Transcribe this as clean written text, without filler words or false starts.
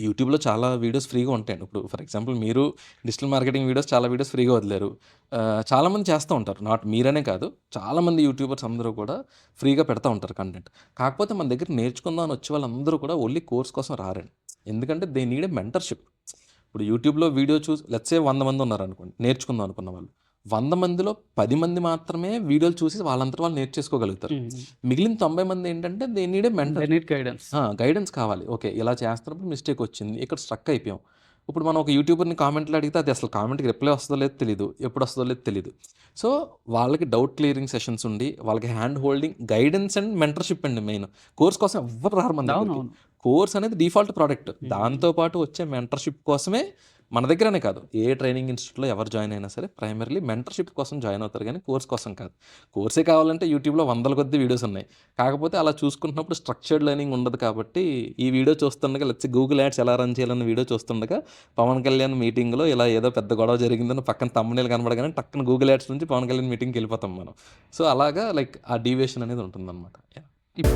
యూట్యూబ్‌లో చాలా వీడియోస్ ఫ్రీగా ఉంటాయండి. ఇప్పుడు ఫర్ ఎగ్జాంపుల్ మీరు డిజిటల్ మార్కెటింగ్ వీడియోస్ చాలా వీడియోస్ ఫ్రీగా వదిలారు. చాలామంది చేస్తూ ఉంటారు. నాట్ మీరనే కాదు. చాలామంది యూట్యూబర్స్ అందరూ కూడా ఫ్రీగా పెడతా ఉంటారు కంటెంట్. కాకపోతే మన దగ్గర నేర్చుకుందాం అని వచ్చే వాళ్ళందరూ కూడా ఓన్లీ కోర్స్ కోసం రారండి. ఎందుకంటే దే నీడ్ ఎ మెంటర్‌షిప్. ఇప్పుడు యూట్యూబ్‌లో వీడియో చూసి లెట్స్ సే 100 మంది ఉన్నారనుకోండి. నేర్చుకుందాం అనుకున్న వాళ్ళు. 100 మందిలో 10 మంది మాత్రమే వీడియోలు చూసి వాళ్ళంతట వాళ్ళు నేర్చేసుకోగలుగుతారు. హ్మ్. మిగిలిన 90 మంది ఏంటంటే they need a they mentor. Need guidance. Guidance కావాలి. ఓకే. ఇలా చేస్తున్నప్పుడు మిస్టేక్ వచ్చింది. ఇక్కడ స్ట్రక్ అయిపోయాం. ఇప్పుడు మనం ఒక యూట్యూబర్‌ని కామెంట్‌లో అడిగితే అది అసలు కామెంట్‌కి రిప్లై వస్తదో లేదో తెలీదు. ఎప్పుడొస్తదో లేదో తెలీదు. సో, వాళ్ళకి డౌట్ క్లియరింగ్ సెషన్స్ ఉండి, వాళ్ళకి hand holding, guidance and mentorship అండి మెయిన్. కోర్స్ కోసం ఎవ్వరు రారు మన దగ్గరికి. అవునవును. కోర్స్ అనేది డిఫాల్ట్ ప్రొడక్ట్. హ్మ్. దాంతో పాటు వచ్చే మెంటర్‌షిప్ కోసమే మన దగ్గరనే కాదు. ఏ ట్రైనింగ్ ఇన్‌స్టిట్యూట్‌లో ఎవరు జాయిన్ అయినా సరే ప్రైమరీలీ మెంటర్‌షిప్ కోసం జాయిన్ అవుతారు గానీ కోర్స్ కోసం కాదు. కోర్సే కావాలంటే యూట్యూబ్‌లో వందల కొద్దీ వీడియోస్ ఉన్నాయి. కాకపోతే అలా చూసుకుంటున్నప్పుడు స్ట్రక్చర్డ్ లెర్నింగ్ ఉండదు కాబట్టి, ఈ వీడియో చూస్తుండగా లెట్స్ సే గూగుల్ యాడ్స్ ఎలా రన్ చేయాలన్న వీడియో చూస్తుండగా, పవన్ కళ్యాణ్ మీటింగ్‌లో ఇలా ఏదో పెద్ద గొడవ జరిగిందని పక్కన థంబ్‌నెయిల్ కనపడగానే టక్కున గూగుల్ యాడ్స్ నుంచి పవన్ కళ్యాణ్ మీటింగ్‌కెళ్ళిపోతాం మనం. సో, అలాగా లైక్ ఆ డీవియేషన్ అనేది ఉంటుందనమాట. యాహ్! ఇప్